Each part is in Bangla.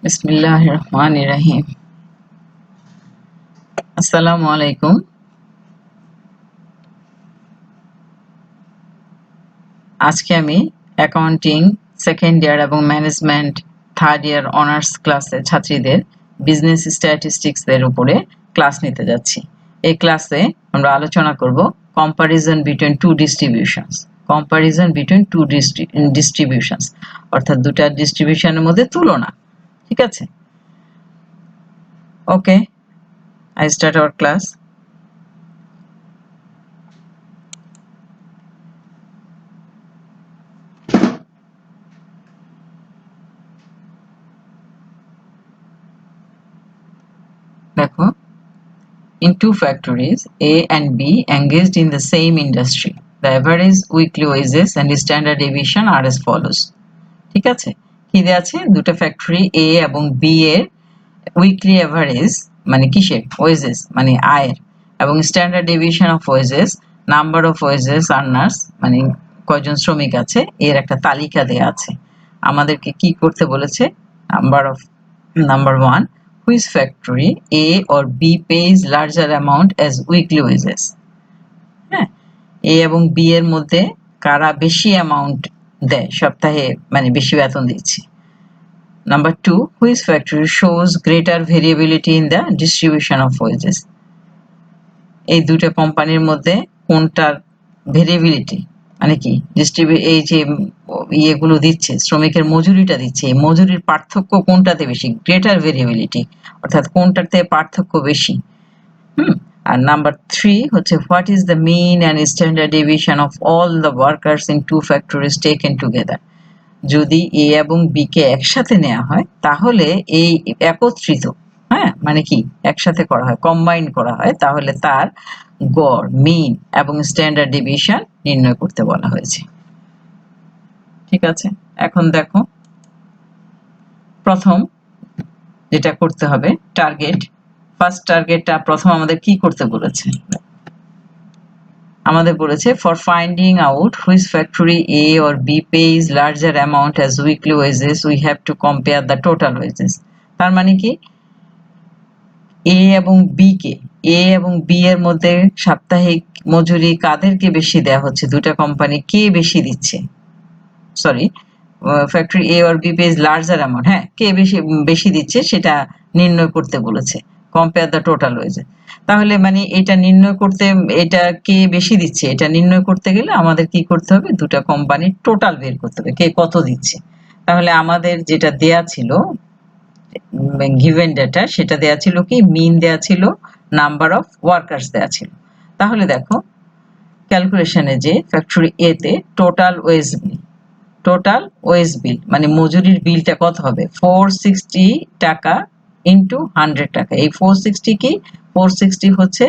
বিসমিল্লাহির রহমানির রহিম। আসসালামু আলাইকুম। আজকে আমি অ্যাকাউন্টিং সেকেন্ড ইয়ার এবং ম্যানেজমেন্ট থার্ড ইয়ার অনার্স ক্লাসে ছাত্রীদের বিজনেস স্ট্যাটিস্টিক্স এর উপরে ক্লাস নিতে যাচ্ছি। এই ক্লাসে আমরা আলোচনা করব comparison between two distributions. Comparison between two distributions অর্থাৎ দুটা ডিস্ট্রিবিউশনের মধ্যে তুলনা। ঠিক আছে? ওকে, I start our class. দেখো, in two factories, A and B engaged in the same industry. The average weekly wages and standard deviation are as follows. ঠিক আছে? কি দেয়া আছে? দুটো ফ্যাক্টরি A এবং B এর উইকলি এভারেজ মানে কিসের? ওয়েজেস মানে আয়ের এবং standard deviation of wages, number of wages earners মানে কয়জন শ্রমিক আছে এর একটা তালিকা দেয়া আছে। আমাদেরকে কি করতে বলেছে? Number 1, which factory A or B pays larger amount as weekly wages? হ্যাঁ, A এবং B এর মধ্যে কারা বেশি অ্যামাউন্ট দেয়, সপ্তাহে মানে বেশি বেতন দিচ্ছে। Number 2, which factory shows greater variability in the distribution of wages? এই দুটো কোম্পানির মধ্যে কোনটার ভেরিয়েবিলিটি মানে কি এই যে ইয়েগুলো দিচ্ছে, শ্রমিকের মজুরিটা দিচ্ছে, এই মজুরির পার্থক্য কোনটাতে বেশি? গ্রেটার ভেরিয়েবিলিটি অর্থাৎ কোনটাতে পার্থক্য বেশি। আর নাম্বার 3 হচ্ছে what is the mean and standard deviation of all the workers in two factories taken together. যদি এ এবং বি কে একসাথে নেওয়া হয় তাহলে এই একত্রিত, হ্যাঁ মানে কি একসাথে করা হয়, কম্বাইন করা হয়, তাহলে তার গড়, মিন এবং স্ট্যান্ডার্ড ডেভিয়েশন নির্ণয় করতে বলা হয়েছে। ঠিক আছে, এখন দেখো প্রথম যেটা করতে হবে টার্গেট। ফার্স্ট টার্গেটটা প্রথম আমাদের কি করতে বলেছে? আমাদের বলেছে for finding out which factory A or B pays larger amount as weekly wages we have to compare the total wages. তার মানে কি এ এবং বি কে, এ এবং বি এর মধ্যে সাপ্তাহিক মজুরি কাদেরকে বেশি দেওয়া হচ্ছে, দুটা কোম্পানি কে বেশি দিচ্ছে, sorry factory A or B pays larger amount, হ্যাঁ কে বেশি বেশি দিচ্ছে সেটা নির্ণয় করতে বলেছে, কম্পেয়ার দ্য টোটাল ওয়েজেস। তাহলে মানে এটা নির্ণয় করতে, এটা কে বেশি দিচ্ছে এটা নির্ণয় করতে গেলে আমাদের কি করতে হবে? দুটা কোম্পানির টোটাল বের করতে হবে, কে কত দিচ্ছে। তাহলে আমাদের যেটা দেয়া ছিল গিভেন ডেটা, সেটা দেয়া ছিল কি মিন দেয়া ছিল, নাম্বার অফ ওয়ার্কার্স দেয়া ছিল। তাহলে দেখো ক্যালকুলেশনে যে ফ্যাক্টরি এ তে টোটাল ওয়েজ বিল মানে মজুরির বিলটা কত হবে? 460 টাকা ইন্টু 100 টাকা। এই 460 কি? 460 হচ্ছে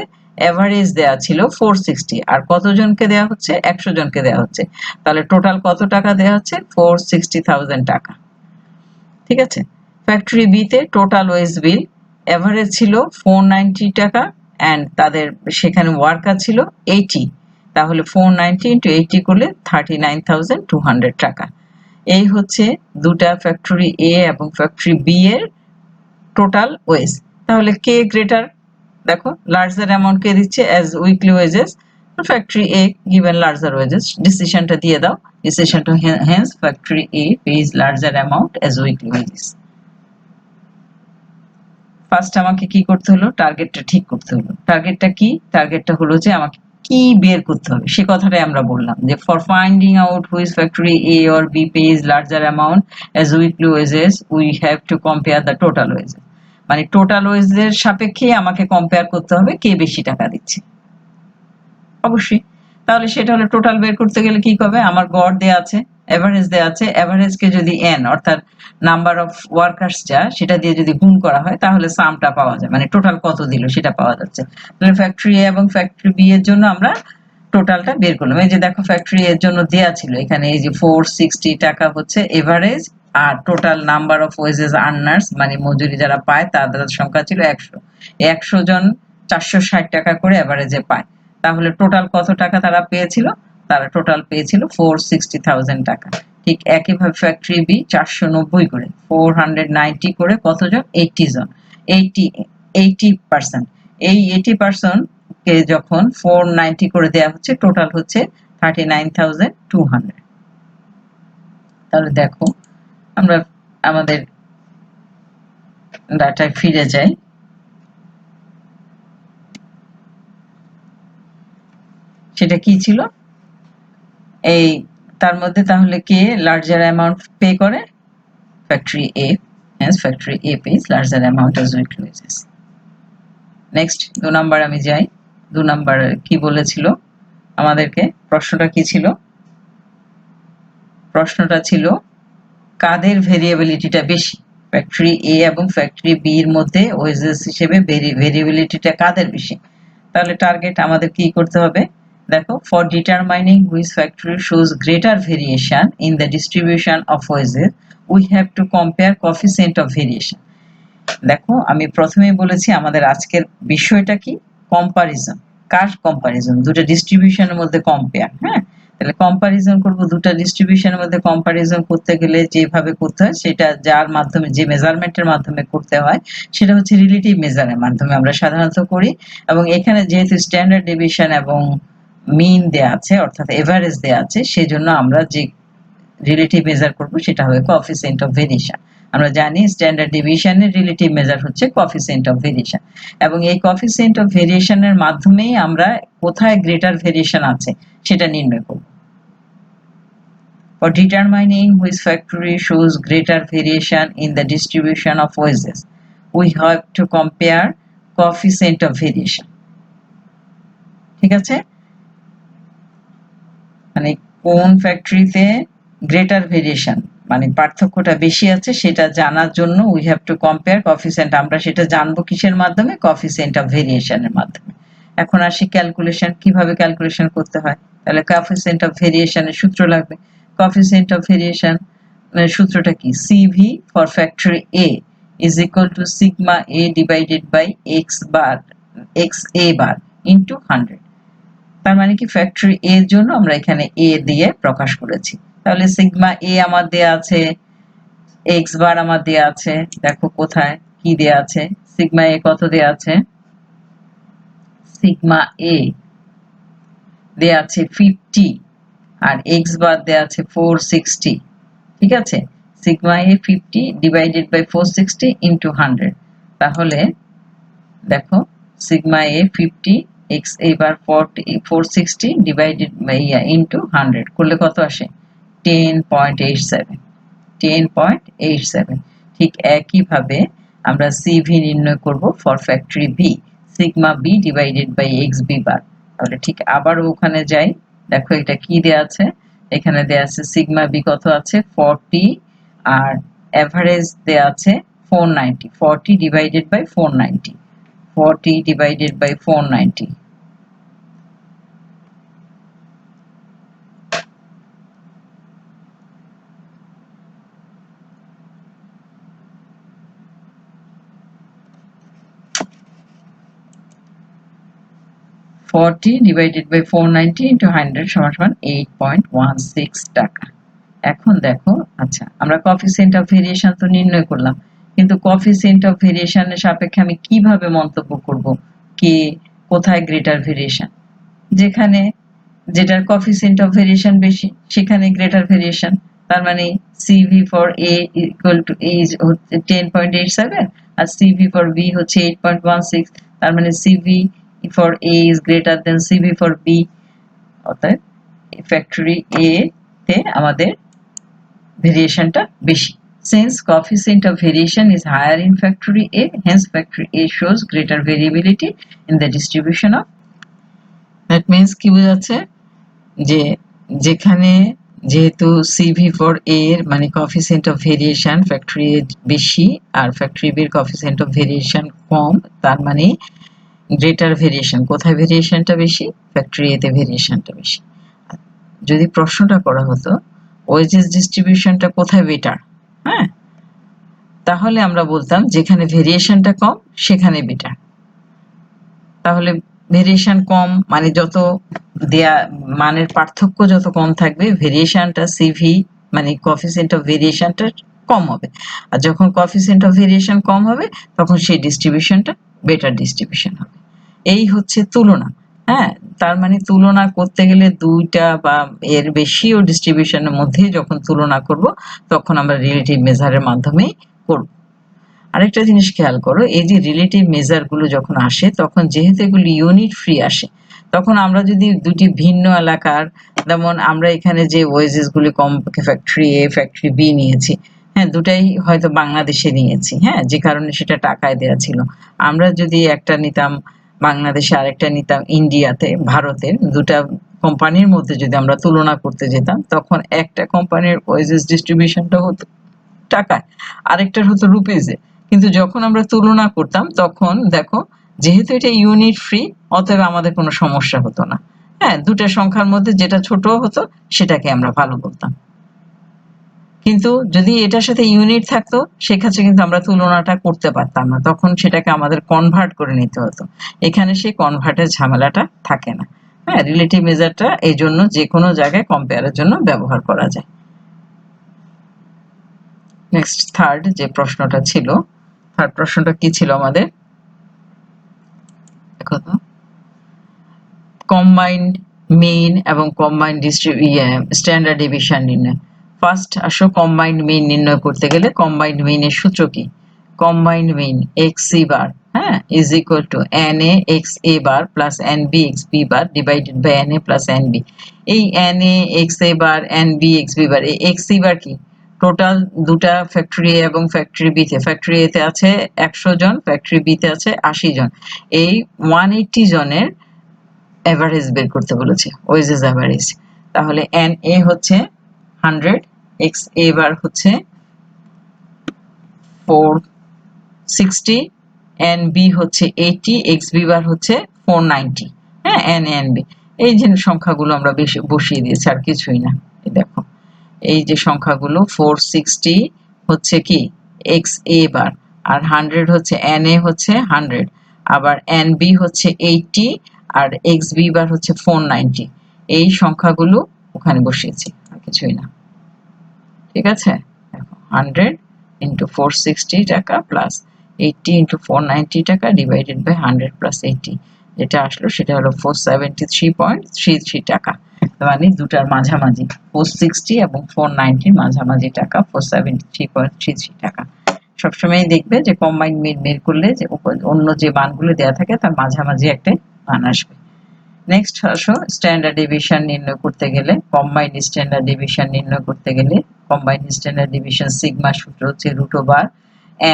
এভারেজ দেয়া ছিল 460, আর কতজনকে দেয়া হচ্ছে? 100 জনকে দেয়া হচ্ছে। তাহলে টোটাল কত টাকা দেয়া হচ্ছে? 460,000 টাকা। ঠিক আছে, ফ্যাক্টরি বি তে টোটাল ওয়েজ বিল এভারেজ ছিল 490 টাকা অ্যান্ড তাদের সেখানে ওয়ার্কার ছিল 80, তাহলে 490 ইন্টু 80 করলে 39,200 টাকা। এই হচ্ছে দুটা ফ্যাক্টরি এ এবং ফ্যাক্টরি বি এর টোটাল ওয়েজ। তাহলে কে গ্রেটার? দেখো লার্জার অ্যামাউন্ট কে দিচ্ছে as weekly wages, factory A given larger wages. ডিসিশনটা দিয়ে দাও, ডিসিশনটা hence factory A pays larger amount as weekly wages. First আমাকে কি করতে হলো? টার্গেটটা ঠিক করতে হলো। টার্গেটটা কি? টার্গেটটা হলো যে আমাকে কি বের করতে হবে সে কথাটাই আমরা বললাম যে for finding out which factory A or B pays larger amount as weekly wages we have to compare the total wages. মানে টোটাল ওয়েজের সাপেক্ষে আমাকে কম্পেয়ার করতে হবে কে বেশি টাকা দিচ্ছে। অবশ্যই, তাহলে সেটা হলো টোটাল বের করতে গেলে কি হবে? আমার গড় দেয়া আছে, এভারেজ দেয়া আছে, এভারেজকে যদি এন অর্থাৎ নাম্বার অফ ওয়ার্কার্স যা সেটা দিয়ে যদি গুণ করা হয় তাহলে সামটা পাওয়া যায়, মানে টোটাল কত দিল সেটা পাওয়া যাচ্ছে। তাহলে ফ্যাক্টরি এ এবং ফ্যাক্টরি বি এর জন্য আমরা টোটালটা বের করলাম। এই যে দেখো ফ্যাক্টরি এর জন্য দেয়া ছিল এখানে এই যে 460 টাকা হচ্ছে এভারেজ, আর total number of wages earners মানে মজুরি যারা পায় তাদের সংখ্যা ছিল 100। 100 জন 460 টাকা করে এভারেজে পায়। তাহলে টোটাল কত টাকা তারা পেয়েছিল? তারা টোটাল পেয়েছিল 460,000 টাকা। ঠিক একইভাবে ফ্যাক্টরি বি 490 করে, 490 করে কতজন, 80 জন, 80%। এই 80% কে যখন 490 করে দেওয়া হচ্ছে, টোটাল হচ্ছে 39,200। তাহলে দেখো আমরা আমাদের ডাটায় ফিরে যাই। সেটা কি ছিল, এই তার মধ্যে তাহলে কে লার্জার অ্যামাউন্ট পে করে, factory A, hence factory A pays larger amount as weekly wages। Next 2 number আমি যাই। 2 নাম্বার কি বলেছিল আমাদেরকে, প্রশ্নটা কি ছিল, প্রশ্নটা ছিল কাদের ভেরিয়েবিলিটিটা বেশি, ফ্যাক্টরি এ এবং ফ্যাক্টরি বি এর মধ্যে ওয়েজেস হিসেবে ভেরিয়েবিলিটিটা কাদের বেশি। তাহলে টার্গেট আমাদের কি করতে হবে, দেখো, for determining which factory shows greater variation in the distribution of wages we have to compare coefficient of variation. দেখো আমি প্রথমেই বলেছি আমাদের আজকের বিষয়টা কি, কম্পারিজন। কার কম্পারিজন, দুটো ডিস্ট্রিবিউশনের মধ্যে কম্পেয়ার। হ্যাঁ, তাহলে কম্পারিজন করব, দুটো ডিস্ট্রিবিউশনের মধ্যে কম্পারিজন করতে গেলে যেভাবে করতে হয়, সেটা যার মাধ্যমে, যে মেজারমেন্টের মাধ্যমে করতে হয়, সেটা হচ্ছে রিলেটিভ মেজারের মাধ্যমে আমরা সাধারণত করি। এবং এখানে যেহেতু স্ট্যান্ডার্ড ডেভিয়েশন এবং মিন দেয়া আছে, অর্থাৎ এভারেজ দেয়া আছে, সেজন্য আমরা যে রিলেটিভ মেজার করব সেটা হবে কোএফিসিয়েন্ট অফ ভেরিয়েশন। আমরা জানি স্ট্যান্ডার্ড ডেভিয়েশনের রিলেটিভ মেজার হচ্ছে কোএফিসিয়েন্ট অফ ভেরিয়েশন, এবং এই কোএফিসিয়েন্ট অফ ভেরিয়েশনের মাধ্যমেই আমরা কোথায় গ্রেটার ভেরিয়েশন আছে সেটা নির্ণয় করব। For determining which factory shows greater variation in the distribution of wages, we have to compare coefficient of variation। ঠিক আছে, মানে কোন ফ্যাক্টরিতে গ্রেটার ভেরিয়েশন, মানে পার্থক্যটা বেশি আছে, সেটা জানার জন্য we have to compare coefficient. আমরা সেটা জানবো কিসের মাধ্যমে, কোএফিসিয়েন্ট অফ ভেরিয়েশনের মাধ্যমে। এখন আসি ক্যালকুলেশন, কিভাবে ক্যালকুলেশন করতে হয়। তাহলে কোএফিসিয়েন্ট অফ ভেরিয়েশনের সূত্র লাগবে। কোএফিসিয়েন্ট অফ ভেরিয়েশন সূত্রটা কি, CV for factory A is equal to sigma A divided by X A bar into 100। তার মানে কি, ফ্যাক্টরি এ এর জন্য আমরা এখানে এ দিয়ে প্রকাশ করেছি। তাহলে সিগমা এ আমার দেয়া আছে, এক্স বার আমার দেয়া আছে, দেখো কোথায় কি দেয়া আছে, সিগমা এ কত দেয়া আছে, সিগমা এ দেয়া আছে 50, আর এক্স বার দেয়া আছে 460। ঠিক আছে, sigma A 50 divided by 460 into 100। তাহলে দেখো sigma A 50, X A bar 460 divided by into 100 করলে কত আসে, 10.87। 10.87। ঠিক একইভাবে আমরা সিভি নির্ণয় করব for factory B, sigma B divided by X B bar. তাহলে ঠিক আবার ওখানে যাই, দেখো এটা কি দেয়া আছে, এখানে দেয়া আছে সিগমা বি কত আছে 40, আর এভারেজ দেয়া আছে 490, 40 divided by 490, 40 divided by 490। 40 divided by 490 into 100 সমান সমান 8.16 টাকা। এখন দেখো, আচ্ছা আমরা কোএফিসিয়েন্ট অফ ভেরিয়েশন তো নির্ণয় করলাম, কিন্তু কোএফিসিয়েন্ট অফ ভেরিয়েশনের সাপেক্ষে আমি কিভাবে মন্তব্য করব কে কোথায় গ্রেটার ভেরিয়েশন, যেখানে যেটার কোএফিসিয়েন্ট অফ ভেরিয়েশন বেশি সেখানে গ্রেটার ভেরিয়েশন। তার মানে CV for A equal to A হচ্ছে 10.87 আর সিভি ফর বি হচ্ছে 8.16। তার মানে CV for A is greater than CV for B, অর্থাৎ ফ্যাক্টরি এ তে আমাদের ভেরিয়েশনটা বেশি। Since coefficient of variation is higher in factory A, hence factory A shows greater variability in the distribution of। That means কি বোঝাচ্ছে, যে যেখানে যেহেতু সিভি ফর এ এর মানে কোএফিসিয়েন্ট অফ ভেরিয়েশন ফ্যাক্টরি এ বেশি আর ফ্যাক্টরি বি এর কোএফিসিয়েন্ট অফ ভেরিয়েশন কম, তার মানে গ্রেটার ভেরিয়েশন কোথায়, ভেরিয়েশনটা বেশি ফ্যাক্টরি এ তে ভেরিয়েশনটা বেশি। যদি প্রশ্নটা করা হতো ওয়েজেস ডিস্ট্রিবিউশনটা কোথায় বেটার, হ্যাঁ, তাহলে আমরা বলতাম যেখানে ভেরিয়েশনটা কম সেখানে বেটার। তাহলে ভেরিয়েশন কম মানে যত দেয়া মানের পার্থক্য যত কম থাকবে, ভেরিয়েশনটা সিভি মানে কোএফিসিয়েন্ট অফ ভেরিয়েশনটা কম হবে। আর যখন কোএফিসিয়েন্ট অফ ভেরিয়েশন কম হবে তখন সেই ডিস্ট্রিবিউশনটা বেটার ডিস্ট্রিবিউশন হবে। এই হচ্ছে তুলনা। হ্যাঁ, তার মানে তুলনা করতে গেলে দুইটা বা এর বেশিও ডিস্ট্রিবিউশনের মধ্যে যখন তুলনা করব তখন আমরা রিলেটিভ মেজারের মাধ্যমেই করব। আরেকটা জিনিস খেয়াল করো, এই যে রিলেটিভ মেজার গুলো যখন আসে তখন যেহেতু এগুলি ইউনিট ফ্রি আসে, তখন আমরা যদি দুটি ভিন্ন এলাকার, যেমন আমরা এখানে যে ওয়েজেস গুলি কম ফ্যাক্টরি এ ফ্যাক্টরি বি নিয়েছি, হ্যাঁ দুটাই হয়তো বাংলাদেশে নিয়েছি, হ্যাঁ যে কারণে সেটা টাকায় দেওয়া ছিল। আমরা যদি একটা নিতাম বাংলাদেশে, আরেকটা নিতাম ইন্ডিয়াতে, ভারতের, দুটা কোম্পানির মধ্যে যদি আমরা তুলনা করতে যেতাম তখন একটা কোম্পানির ওয়েজেস ডিস্ট্রিবিউশনটা হতো টাকায়, আরেকটার হতো রুপিজে। কিন্তু যখন আমরা তুলনা করতাম তখন দেখো, যেহেতু এটা ইউনিট ফ্রি, অতএব আমাদের কোনো সমস্যা হতো না। হ্যাঁ, দুটা সংখ্যার মধ্যে যেটা ছোট হতো সেটাকে আমরা ভালো বলতাম। কিন্তু যদি এটার সাথে ইউনিট থাকতো সেক্ষেত্রে কিন্তু আমরা তুলনাটা করতে পারতাম না, তখন সেটাকে আমাদের কনভার্ট করে নিতে হতো। এখানে সেই কনভার্টের ঝামেলাটা থাকে না। হ্যাঁ, রিলেটিভ মেজারটা এই জন্য যে কোনো জায়গায় কম্পেয়ারের জন্য ব্যবহার করা যায়। নেক্সট থার্ড যে প্রশ্নটা ছিল, থার্ড প্রশ্নটা কি ছিল আমাদের? দেখো তো, কম্বাইন্ড মিন এবং কম্বাইন্ড স্ট্যান্ডার্ড ডেভিয়েশন নির্ণয়। ফার্স্ট আসো, কম্বাইন্ড মিন নির্ণয় করতে গেলে কম্বাইন্ড মিনের সূত্র কি? Combined mean X C bar, হ্যাঁ, is equal to N A X A bar plus N B X B bar divided by N A plus N B. এই N A X A bar N B X B bar, এই এক্স সি বার কি? টোটাল দুটা ফ্যাক্টরি এ এবং ফ্যাক্টরি বি তে, ফ্যাক্টরি এ তে আছে 100 জন, ফ্যাক্টরি বি তে আছে 80 জন। এই 180 জনের এভারেজ বের করতে বলেছে, ওয়েজেস এভারেজ। তাহলে এন এ হচ্ছে 100, এক্স এ বার হচ্ছে 460, এন বি হচ্ছে 80, এক্স বি বার হচ্ছে 490। হ্যাঁ, এন এন বি, এই যে সংখ্যাগুলো আমরা বেশি বসিয়ে দিয়েছি, আর কিছুই না। দেখো, এই যে সংখ্যাগুলো 460 হচ্ছে কি এক্স এ বার, আর 100 হচ্ছে এন এ হচ্ছে 100, আবার এন বি হচ্ছে 80, আর এক্স বি বার হচ্ছে 490। এই সংখ্যাগুলো ওখানে বসিয়েছি, আর কিছুই না। ঠিক আছে, দেখো 100 ইন্টু 460 টাকা প্লাস 80 ইন্টু 490 টাকা ডিভাইডেড বাই 100 প্লাস 80, যেটা আসলো সেটা হলো 473.33 টাকা। মানে দুটার মাঝামাঝি, 460 এবং 490 মাঝামাঝি টাকা 473.33 টাকা। সবসময় দেখবে যে কম্বাইন্ড মিন বের করলে যে অন্য যে মানগুলো দেওয়া থাকে তার মাঝামাঝি একটা মান আসবে। নেক্সট আসো, স্ট্যান্ডার্ড ডেভিয়েশন নির্ণয় করতে গেলে, কম্বাইন্ড স্ট্যান্ডার্ড ডেভিয়েশন নির্ণয় করতে গেলে কম্বাইন্ড স্ট্যান্ডার্ড ডেভিয়েশন সিগমা সূত্র হচ্ছে রুট ওভার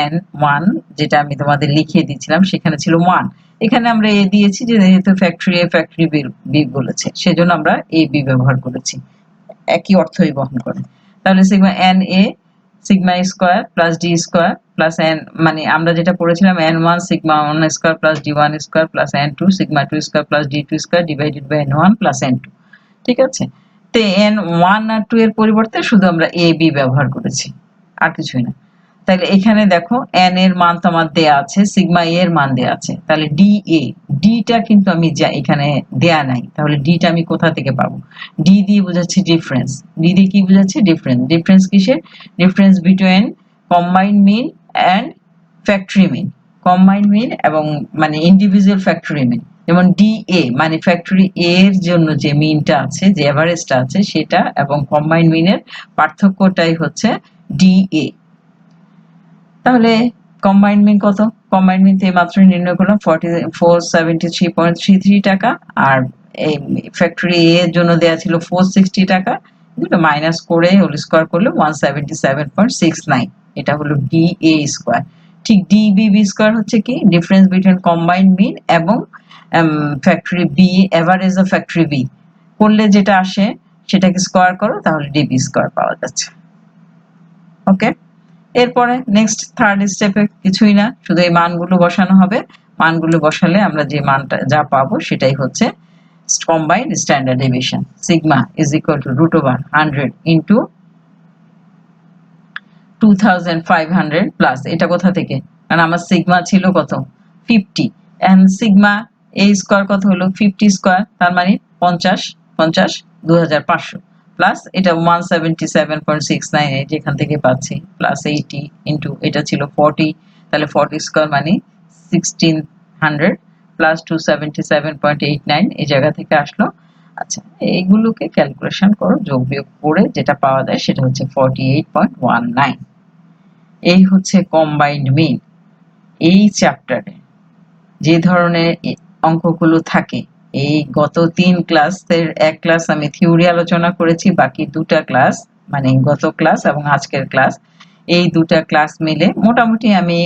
এন 1, যেটা আমি তোমাদের লিখিয়ে দিয়েছিলাম, সেখানে ছিল 1। এখানে আমরা এ দিয়েছি যে যেহেতু ফ্যাক্টরি এ ফ্যাক্টরি বি বলেছে, সেজন্য আমরা এ বি ব্যবহার করেছি, একই অর্থই বহন করে। তাহলে sigma N A sigma square plus D square plus N, মানে আমরা যেটা পড়েছিলাম N one sigma one square plus D one square plus N two sigma two square plus D two square divided by N one plus N two. ঠিক আছে, তো এন ওয়ান আর টু এর পরিবর্তে শুধু আমরা এ বি ব্যবহার করেছি, আর কিছুই না। তাহলে এখানে দেখো এন এর মান তো আমার দেয়া আছে, সিগমা এ এর মান দেয়া আছে, তাহলে ডি এ, ডিটা কিন্তু আমি যা এখানে দেয়া নাই, তাহলে ডিটা আমি কোথা থেকে পাবো? ডি দিয়ে বোঝাচ্ছে ডিফারেন্স, ডি দিয়ে কি বোঝাচ্ছে? ডিফারেন্স। ডিফারেন্স কিসের? Difference between combined mean and factory mean, combined mean এবং মানে ইন্ডিভিজুয়াল ফ্যাক্টরি মিন। যেমন ডি এ মানে ফ্যাক্টরি এ এর জন্য যে মিনটা আছে, যে এভারেজটা আছে সেটা, এবং কম্বাইন্ড মিনের পার্থক্যটাই হচ্ছে ডি এ। তাহলে কম্বাইন্ড মিন কত? কম্বাইন্ড মিন থেকে মাত্র নির্ণয় করলাম 473.33 টাকা, আর এই ফ্যাক্টরি এ এর জন্য দেওয়া ছিল 460 টাকা, দুটো মাইনাস করে হোল স্কোয়ার করলে 177.69, এটা হলো ডি এ স্কোয়ার। ঠিক ডি বি বি স্কোয়ার হচ্ছে কি? ডিফারেন্স বিটুইন কম্বাইন্ড মিন এবং factory B, average of factory B করলে যেটা আসে সেটাকে স্কোয়ার করো, তাহলে ডিবি স্কোয়ার পাওয়া যাচ্ছে। ওকে, এরপরে নেক্সট থার্ড স্টেপে কিছুই না, শুধু এই মানগুলো বসানো হবে। মানগুলো বসালে আমরা যে মানটা যা পাবো সেটাই হচ্ছে combined standard deviation. Sigma is equal to root over 100 into 2500 plus, এটা কোথা থেকে? কারণ আমার সিগমা ছিল কত? 50, এন্ড সিগমা এ স্কোয়ার কত হলো? 50 স্কোয়ার, তার মানে 50, 50 2500, প্লাস এটা 177.698 যেখান থেকে পাচ্ছি, প্লাস 80 ইন্টু এটা ছিল 40, তাহলে 40 স্কোয়ার মানে 1600 প্লাস 277.89 এই জায়গা থেকে আসলো। আচ্ছা, এইগুলোকে ক্যালকুলেশন করো, যোগ বিয়োগ করে যেটা পাওয়া যায় সেটা হচ্ছে 48.19। এই হচ্ছে কম্বাইন্ড মিন। এই চ্যাপ্টারে যে ধরনের অঙ্কগুলো থাকে, এই গত 3 ক্লাসের এক ক্লাস আমি থিওরি আলোচনা করেছি, বাকি দুটা ক্লাস মানে গত ক্লাস এবং আজকের ক্লাস, এই দুটা ক্লাস মিলে মোটামুটি আমি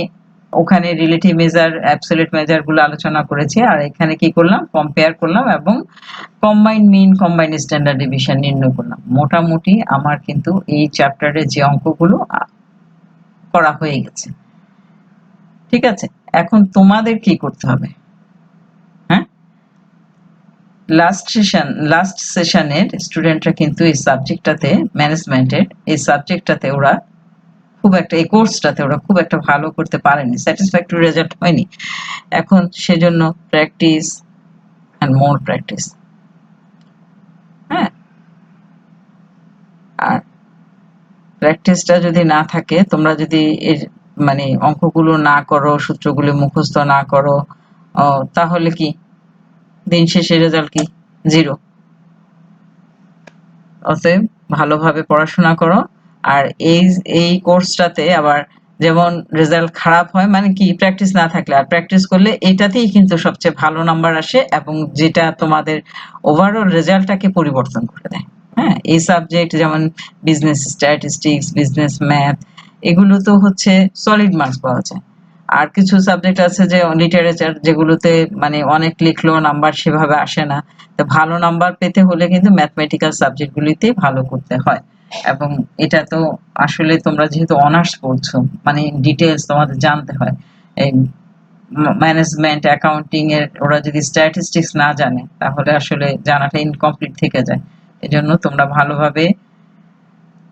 ওখানে রিলেটিভ মেজার অ্যাবসলিউট মেজার গুলো আলোচনা করেছি, আর এখানে কি করলাম, কম্পেয়ার করলাম এবং কম্বাইন্ড মিন কম্বাইন্ড স্ট্যান্ডার্ড ডেভিয়েশন নির্ণয় করলাম। মোটামুটি আমার কিন্তু এই চ্যাপ্টারে যে অঙ্কগুলো করা হয়ে গেছে। ঠিক আছে, এখন তোমাদের কি করতে হবে? হ্যাঁ, লাস্ট সেশনের স্টুডেন্টরা কিন্তু এই সাবজেক্টটাতে, ম্যানেজমেন্টের এই সাবজেক্টটাতে ওরা খুব একটা, এই কোর্সটাতে ওরা খুব একটা ভালো করতে পারেনি, স্যাটিসফ্যাক্টরি রেজাল্ট হয়নি। এখন সেজন্য প্র্যাকটিস অ্যান্ড মোর প্র্যাকটিস। হ্যাঁ, আর প্র্যাকটিসটা যদি না থাকে, তোমরা যদি এর মানে অঙ্কগুলো না করো, সূত্রগুলো মুখস্থ না করো, তাহলে কি দিন শেষে রেজাল্ট কি? জিরো। অতএব ভালোভাবে পড়াশোনা করো। আর এই কোর্সটাতে আবার যেমন রেজাল্ট খারাপ হয় মানে কি, প্র্যাকটিস না থাকলে, আর প্র্যাকটিস করলে এটাতেই কিন্তু সবচেয়ে ভালো নাম্বার আসে এবং যেটা তোমাদের ওভারঅল রেজাল্টটাকে পরিবর্তন করে দেয়। হ্যাঁ, এই সাবজেক্ট যেমন বিজনেস স্ট্যাটিস্টিক্স, বিজনেস ম্যাথ, এগুলো তো হচ্ছে সলিড মার্কস পাওয়া যায়। আর কিছু সাবজেক্ট আছে যে লিটারেচার, যেগুলোতে মানে অনেক লিখলেও নাম্বার সেভাবে আসে না। তো ভালো নাম্বার পেতে হলে কিন্তু ম্যাথমেটিক্যাল সাবজেক্টগুলিতেই ভালো করতে হয়। এবং এটা তো আসলে তোমরা যেহেতু অনার্স পড়ছো, মানে ডিটেলস তোমাদের জানতে হয়। এই ম্যানেজমেন্ট অ্যাকাউন্টিং এর ওরা যদি স্ট্যাটিস্টিক্স না জানে, তাহলে আসলে জানাটা ইনকমপ্লিট থেকে যায়। এজন্য তোমরা ভালোভাবে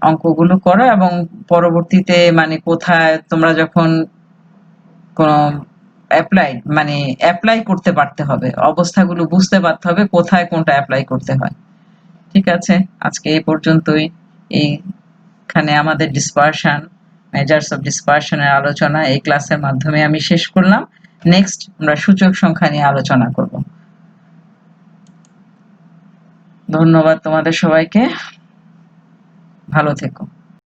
অঙ্কগুলো করো এবং পরবর্তীতে মানে কোথায় তোমরা যখন কোন অ্যাপ্লাই করতে পারতে হবে, অবস্থাগুলো বুঝতে পারতে হবে কোথায় কোনটা অ্যাপ্লাই করতে হয়। ঠিক আছে, আজকে এই পর্যন্তই। এইখানে আমাদের ডিসপারশন, মেজার্স অফ ডিসপারশনের আলোচনা এই ক্লাসের মাধ্যমে আমি শেষ করলাম। নেক্সট আমরা সূচক সংখ্যা নিয়ে আলোচনা করব। ধন্যবাদ তোমাদের সবাইকে, ভালো থেকো।